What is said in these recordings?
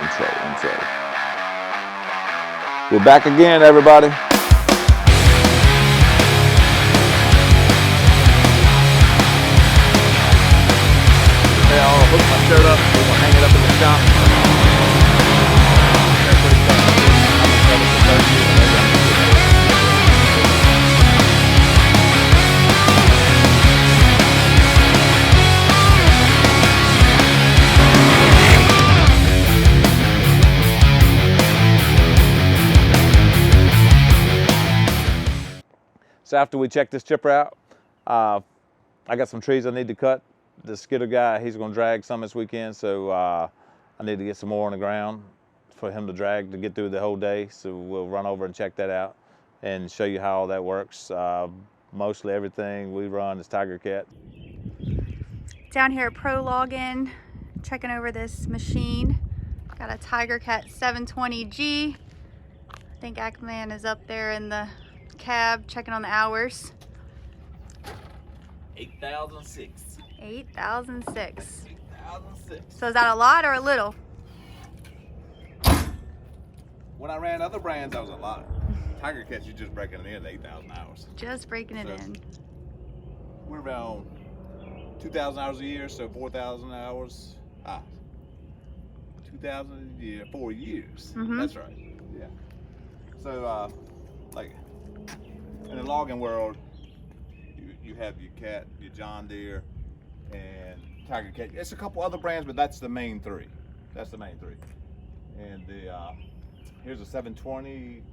intro. We're back again, everybody. I'll hook my shirt up, we're gonna hang it up in the shop. So after we check this chipper out, I got some trees I need to cut. The skidder guy, he's gonna drag some this weekend, so I need to get some more on the ground for him to drag to get through the whole day. So we'll run over and check that out and show you how all that works. Mostly everything we run is Tigercat. Down here at Pro Login, checking over this machine. Got a Tigercat 720G. I think Ackman is up there in the cab checking on the hours. 8,006. 8,006. 8,006. So is that a lot or a little? When I ran other brands, that was a lot. Tigercats, you're just breaking it in 8,000 hours. Just breaking it in. We're around 2,000 hours a year, so 4,000 hours. 2,000 a year, 4 years. Mm-hmm. That's right. Yeah. So, like in the logging world, you have your Cat, your John Deere, and Tigercat. It's a couple other brands, but that's the main three. That's the main three. And the here's a 720G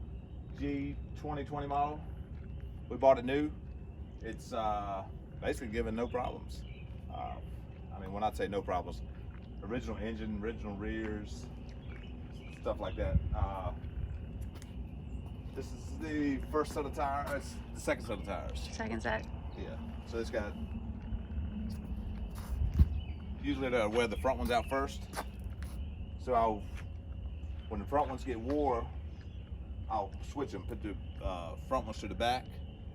2020 model. We bought it new. It's basically given no problems. I mean, when I say no problems, original engine, original rears, stuff like that. This is the first set of tires. The second set of tires. Second set. Yeah. So it's got. Usually they'll wear the front ones out first. So when the front ones get wore, I'll switch them, put the front ones to the back,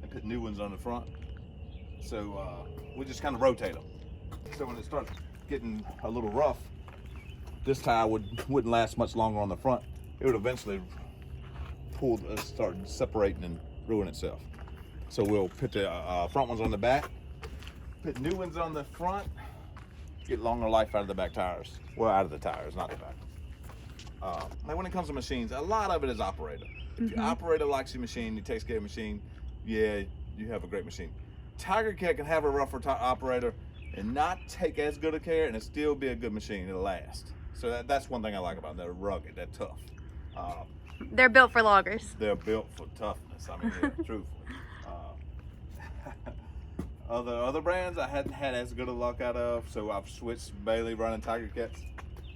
and put new ones on the front. So we just kind of rotate them. So when it starts getting a little rough, this tire wouldn't last much longer on the front. It would eventually start separating and ruin itself. So we'll put the front ones on the back, put new ones on the front, get longer life out of the back tires. Well, out of the tires, not the back. Now when it comes to machines, a lot of it is operator. If your operator likes your machine, he takes care of the machine, yeah, you have a great machine. Tigercat can have a rougher operator and not take as good a care, and it still be a good machine. It'll last. So that's one thing I like about them. They're rugged, they're tough. They're built for loggers. They're built for toughness. I mean, yeah, truthfully. Other brands I hadn't had as good a luck out of, so I've switched Bailey running Tigercats.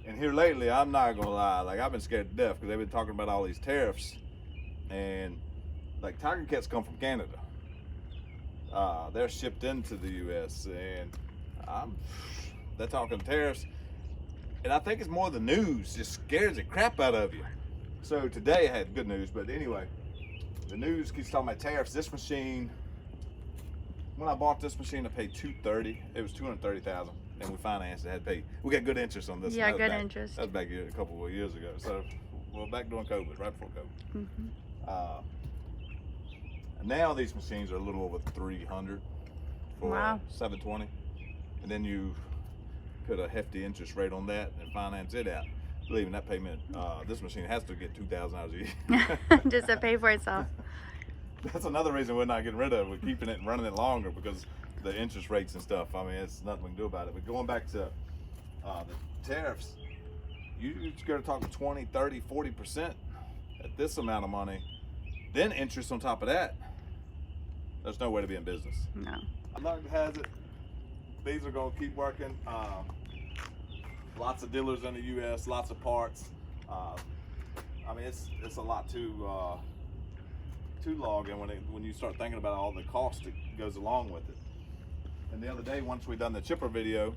And here lately, I'm not gonna lie, like I've been scared to death because they've been talking about all these tariffs, and like Tigercats come from Canada. They're shipped into the U.S. and they're talking tariffs, and I think it's more the news just scares the crap out of you. So today I had good news, but anyway, the news keeps talking about tariffs. This machine, when I bought this machine, I paid $230. It was $230,000, and we financed it. Had paid. We got good interest on this. Yeah, good interest. That was back a couple of years ago. So, well, back during COVID, right before COVID. Mm-hmm. And now these machines are a little over $300 for wow. 720, and then you put a hefty interest rate on that and finance it out. Believing that payment, this machine has to get 2,000 hours a year. Just to pay for itself. That's another reason we're not getting rid of it. We're keeping it and running it longer because the interest rates and stuff. I mean, it's nothing we can do about it. But going back to the tariffs, you're going to talk 20, 30, 40% at this amount of money, then interest on top of that. There's no way to be in business. No. Luck has it. These are going to keep working. Lots of dealers in the U.S., lots of parts. I mean, it's a lot to log in when you start thinking about all the cost that goes along with it. And the other day, once we done the chipper video,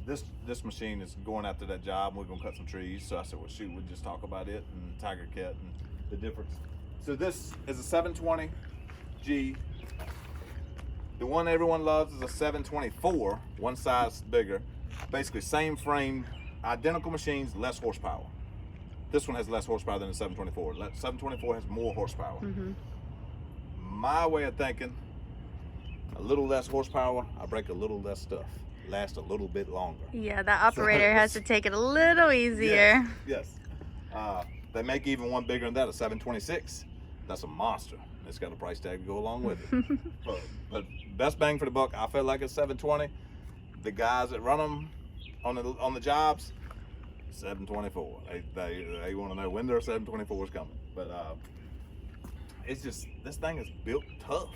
this machine is going after that job, and we're gonna cut some trees. So I said, well, shoot, we'll just talk about it and Tigercat and the difference. So this is a 720G. The one everyone loves is a 724, one size bigger. Basically same frame Identical machines, less horsepower. This one has less horsepower than the 724. 724 has more horsepower. My way of thinking, a little less horsepower, I break a little less stuff. Last a little bit longer. Yeah, the operator has to take it a little easier. Yes. They make even one bigger than that, a 726. That's a monster. It's got a price tag to go along with it. but best bang for the buck, I feel like a 720. The guys that run them on the jobs, 724. They want to know when their 724 is coming. But it's just, this thing is built tough.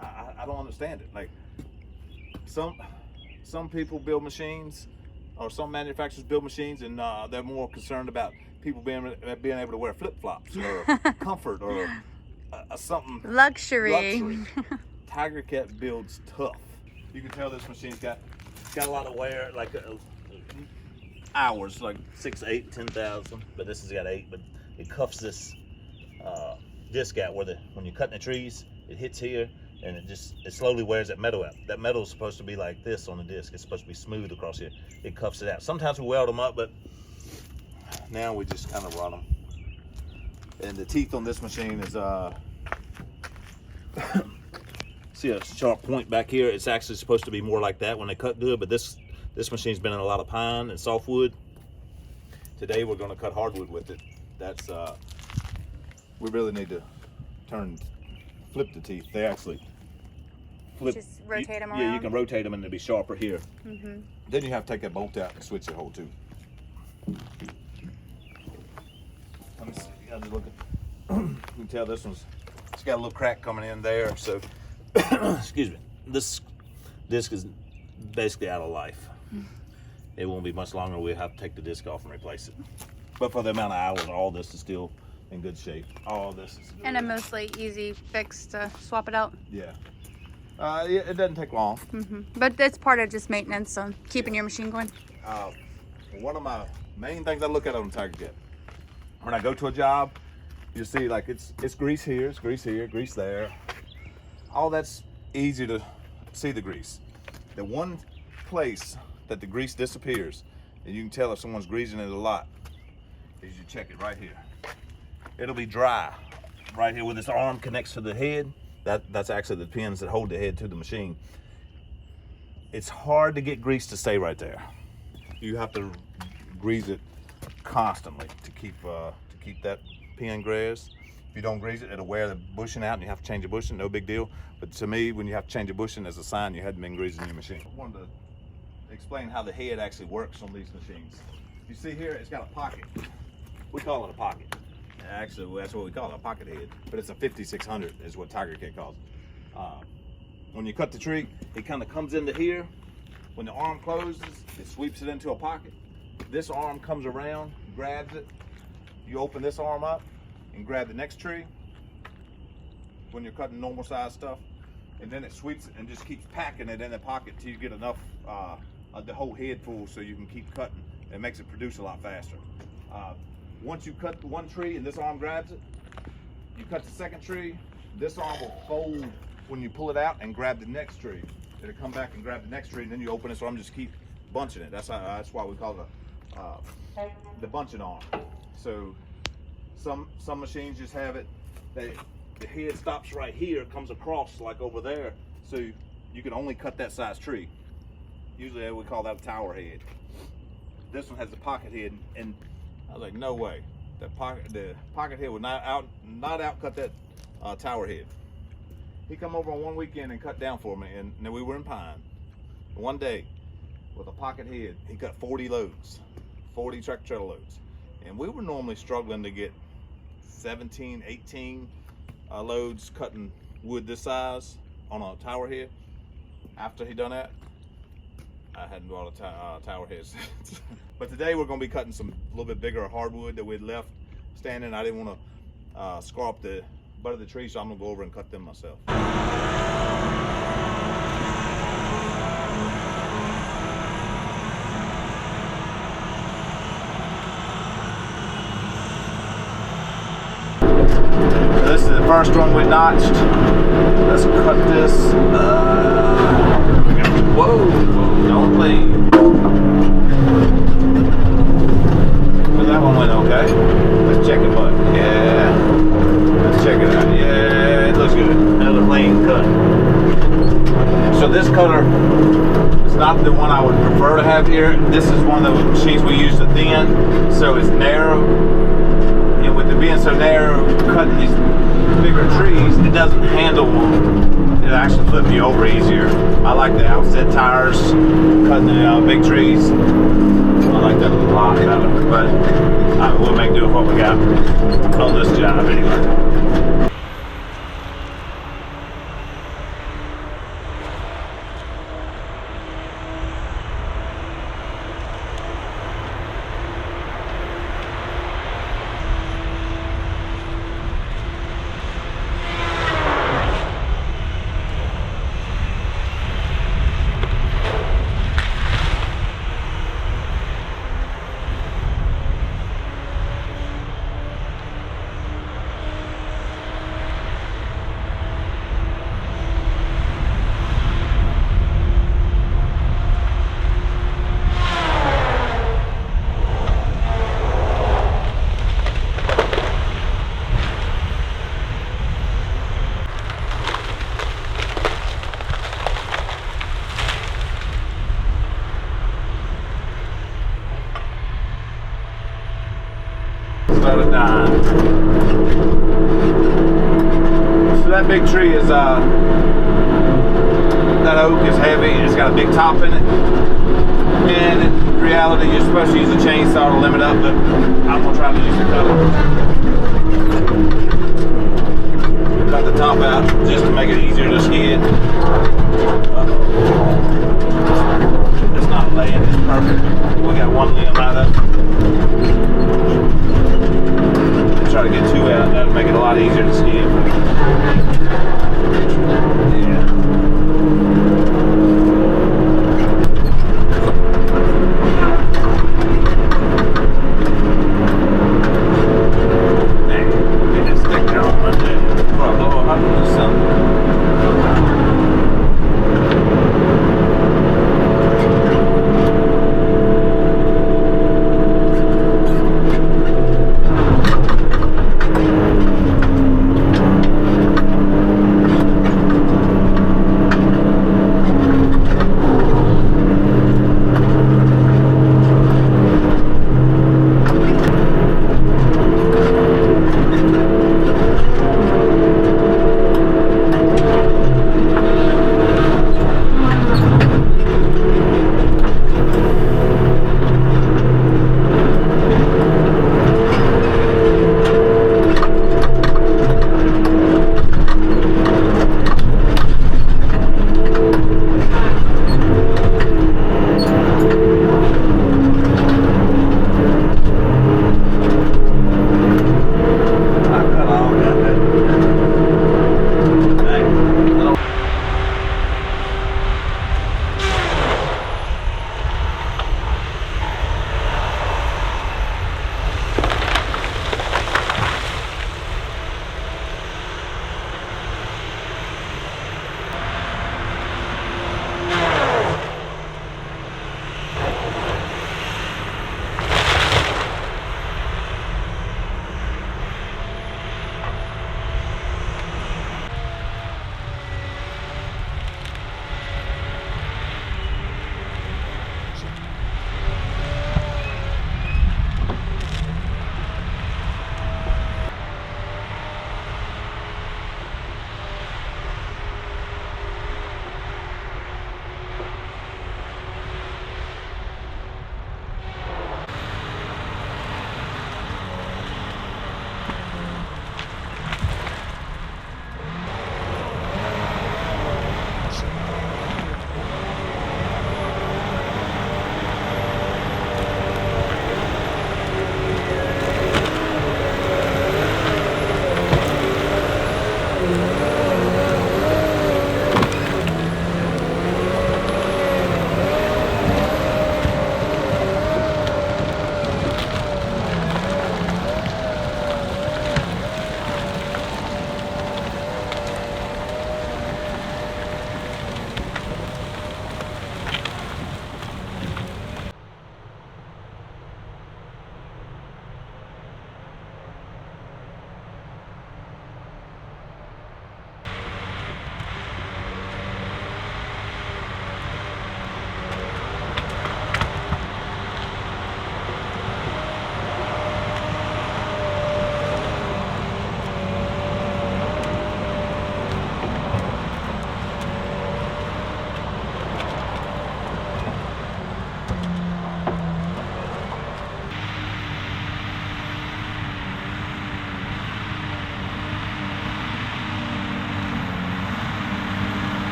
I don't understand it. Like some people build machines, or some manufacturers build machines, and they're more concerned about people being able to wear flip-flops or comfort or something luxury. Tigercat builds tough. You can tell this machine's got a lot of wear, like hours, like 6, 8, 10,000. But this has got 8. But it cuffs this disc out where when you're cutting the trees, it hits here, and it slowly wears that metal out. That metal is supposed to be like this on the disc. It's supposed to be smooth across here. It cuffs it out. Sometimes we weld them up, but now we just kind of run them. And the teeth on this machine is see a sharp point back here. It's actually supposed to be more like that when they cut good, but this machine's been in a lot of pine and softwood. Today we're going to cut hardwood with it. That's we really need to flip the teeth. They actually flip. Just rotate them around. Yeah, you can rotate them and they'll be sharper here. Mm-hmm. Then you have to take that bolt out and switch the whole tooth. Let me see. You gotta look at. You can tell this one's. It's got a little crack coming in there. So, excuse me. This disc is basically out of life. It won't be much longer. We'll have to take the disc off and replace it. But for the amount of hours, all this is still in good shape. All this is good. And a mostly easy fix to swap it out. Yeah. It doesn't take long. But that's part of just maintenance on keeping your machine going. One of my main things I look at on the Tigercat, when I go to a job, you see like it's grease here, it's grease here, grease there. All that's easy to see the grease. The one place that the grease disappears, and you can tell if someone's greasing it a lot, is you check it right here. It'll be dry right here where this arm connects to the head. That's actually the pins that hold the head to the machine. It's hard to get grease to stay right there. You have to grease it constantly to keep that pin greased. If you don't grease it, it'll wear the bushing out and you have to change the bushing, no big deal. But to me, when you have to change the bushing, there's a sign you hadn't been greasing your machine. I wanted to explain how the head actually works on these machines. You see here, it's got a pocket. We call it a pocket. Actually, that's what we call it, a pocket head. But it's a 5600 is what Tigercat calls it. When you cut the tree, it kind of comes into here. When the arm closes, it sweeps it into a pocket. This arm comes around, grabs it. You open this arm up and grab the next tree when you're cutting normal size stuff. And then it sweeps it and just keeps packing it in the pocket till you get enough, the whole head full so you can keep cutting. It makes it produce a lot faster. Once you cut one tree and this arm grabs it, you cut the second tree, this arm will fold when you pull it out and grab the next tree. It'll come back and grab the next tree, and then you open this arm, just keep bunching it. That's why we call it the bunching arm. So some machines just have it, the head stops right here, comes across like over there, so you can only cut that size tree. Usually we call that a tower head. This one has the pocket head, and I was like, no way. The pocket head would not outcut that tower head. He come over on one weekend and cut down for me, and then we were in Pine. One day, with a pocket head, he cut 40 loads, 40 tractor trailer loads. And we were normally struggling to get 17, 18 loads cutting wood this size on a tower head. After he done that, I hadn't bought a tower head since. But today we're going to be cutting some a little bit bigger hardwood that we'd left standing. I didn't want to scar up the butt of the tree, so I'm going to go over and cut them myself. This is the first one we notched. Let's cut this. Whoa, don't leave. I have here, this is one of the machines we use to thin, so it's narrow. And with it being so narrow, cutting these bigger trees, it doesn't handle them. It actually flips you over easier. I like the outset tires, cutting the big trees. I like that a lot better, but we'll make do with what we got on this job anyway. Slow it down. So that big tree is that oak is heavy. It's got a big top in it. And in reality, you're supposed to use a chainsaw to limit up, but I'm gonna try to use the cutter. Cut the top out just to make it easier to skid. It's not laying. It's perfect. We got one limb out of it. Try to get two out. That'll make it a lot easier to skid.